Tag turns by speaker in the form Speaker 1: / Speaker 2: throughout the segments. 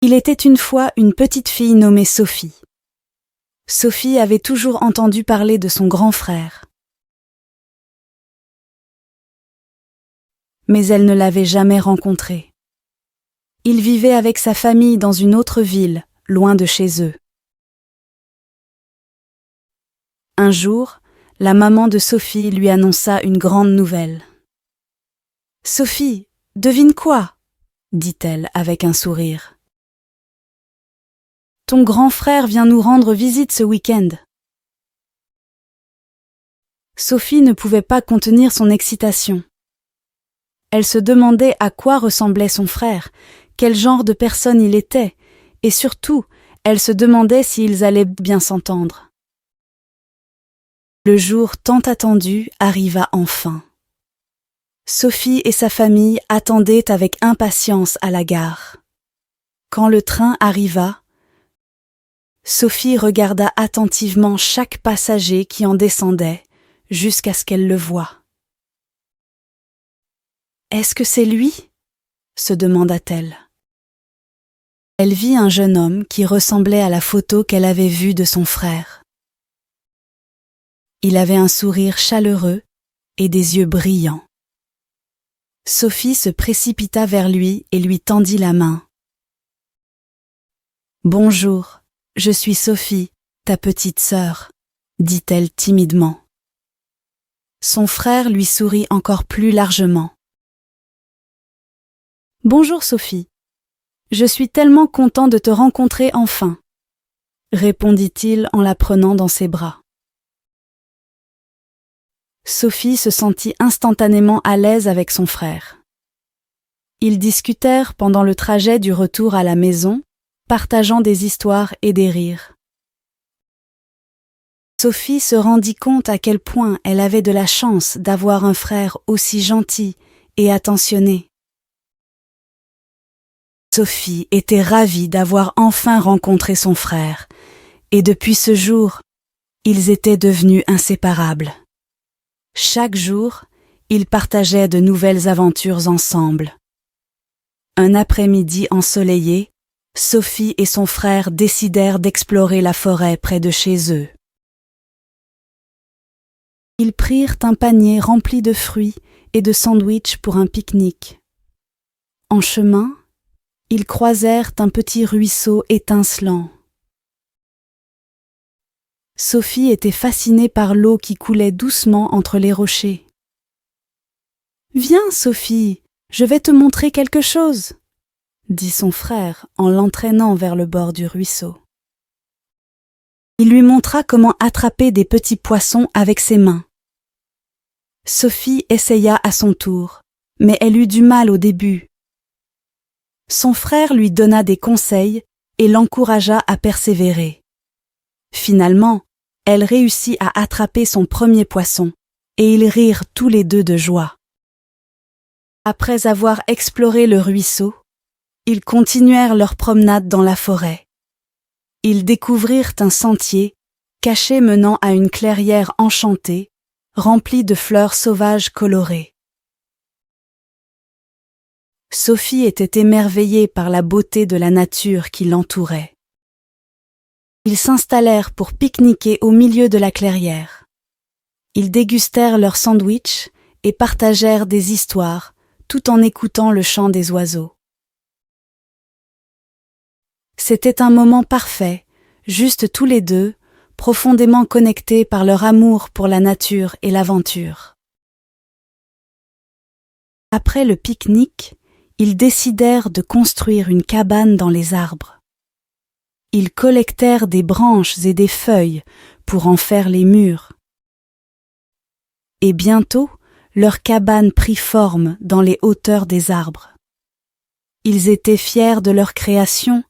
Speaker 1: Il était une fois une petite fille nommée Sophie. Sophie avait toujours entendu parler de son grand frère. Mais elle ne l'avait jamais rencontré. Il vivait avec sa famille dans une autre ville, loin de chez eux. Un jour, la maman de Sophie lui annonça une grande nouvelle. « Sophie, devine quoi ?» dit-elle avec un sourire. « Ton grand frère vient nous rendre visite ce week-end. » Sophie ne pouvait pas contenir son excitation. Elle se demandait à quoi ressemblait son frère, quel genre de personne il était, et surtout, elle se demandait s'ils allaient bien s'entendre. Le jour tant attendu arriva enfin. Sophie et sa famille attendaient avec impatience à la gare. Quand le train arriva, Sophie regarda attentivement chaque passager qui en descendait, jusqu'à ce qu'elle le voie. « Est-ce que c'est lui ?» se demanda-t-elle. Elle vit un jeune homme qui ressemblait à la photo qu'elle avait vue de son frère. Il avait un sourire chaleureux et des yeux brillants. Sophie se précipita vers lui et lui tendit la main. « Bonjour, je suis Sophie, ta petite sœur, » dit-elle timidement. Son frère lui sourit encore plus largement. « Bonjour Sophie, je suis tellement content de te rencontrer enfin, » répondit-il en la prenant dans ses bras. Sophie se sentit instantanément à l'aise avec son frère. Ils discutèrent pendant le trajet du retour à la maison, partageant des histoires et des rires. Sophie se rendit compte à quel point elle avait de la chance d'avoir un frère aussi gentil et attentionné. Sophie était ravie d'avoir enfin rencontré son frère, et depuis ce jour, ils étaient devenus inséparables. Chaque jour, ils partageaient de nouvelles aventures ensemble. Un après-midi ensoleillé, Sophie et son frère décidèrent d'explorer la forêt près de chez eux. Ils prirent un panier rempli de fruits et de sandwichs pour un pique-nique. En chemin, ils croisèrent un petit ruisseau étincelant. Sophie était fascinée par l'eau qui coulait doucement entre les rochers. « Viens, Sophie, je vais te montrer quelque chose » dit son frère en l'entraînant vers le bord du ruisseau. Il lui montra comment attraper des petits poissons avec ses mains. Sophie essaya à son tour, mais elle eut du mal au début. Son frère lui donna des conseils et l'encouragea à persévérer. Finalement, elle réussit à attraper son premier poisson, et ils rirent tous les deux de joie. Après avoir exploré le ruisseau, ils continuèrent leur promenade dans la forêt. Ils découvrirent un sentier, caché menant à une clairière enchantée, remplie de fleurs sauvages colorées. Sophie était émerveillée par la beauté de la nature qui l'entourait. Ils s'installèrent pour pique-niquer au milieu de la clairière. Ils dégustèrent leurs sandwichs et partagèrent des histoires, tout en écoutant le chant des oiseaux. C'était un moment parfait, juste tous les deux, profondément connectés par leur amour pour la nature et l'aventure. Après le pique-nique, ils décidèrent de construire une cabane dans les arbres. Ils collectèrent des branches et des feuilles pour en faire les murs. Et bientôt, leur cabane prit forme dans les hauteurs des arbres. Ils étaient fiers de leur création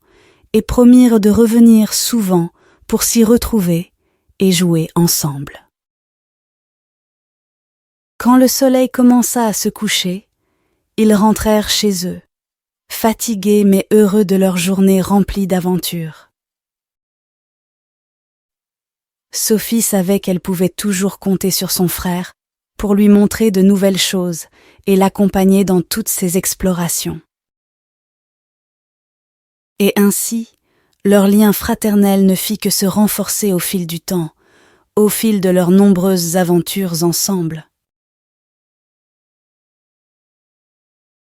Speaker 1: et promirent de revenir souvent pour s'y retrouver et jouer ensemble. Quand le soleil commença à se coucher, ils rentrèrent chez eux, fatigués mais heureux de leur journée remplie d'aventures. Sophie savait qu'elle pouvait toujours compter sur son frère pour lui montrer de nouvelles choses et l'accompagner dans toutes ses explorations. Et ainsi, leur lien fraternel ne fit que se renforcer au fil du temps, au fil de leurs nombreuses aventures ensemble.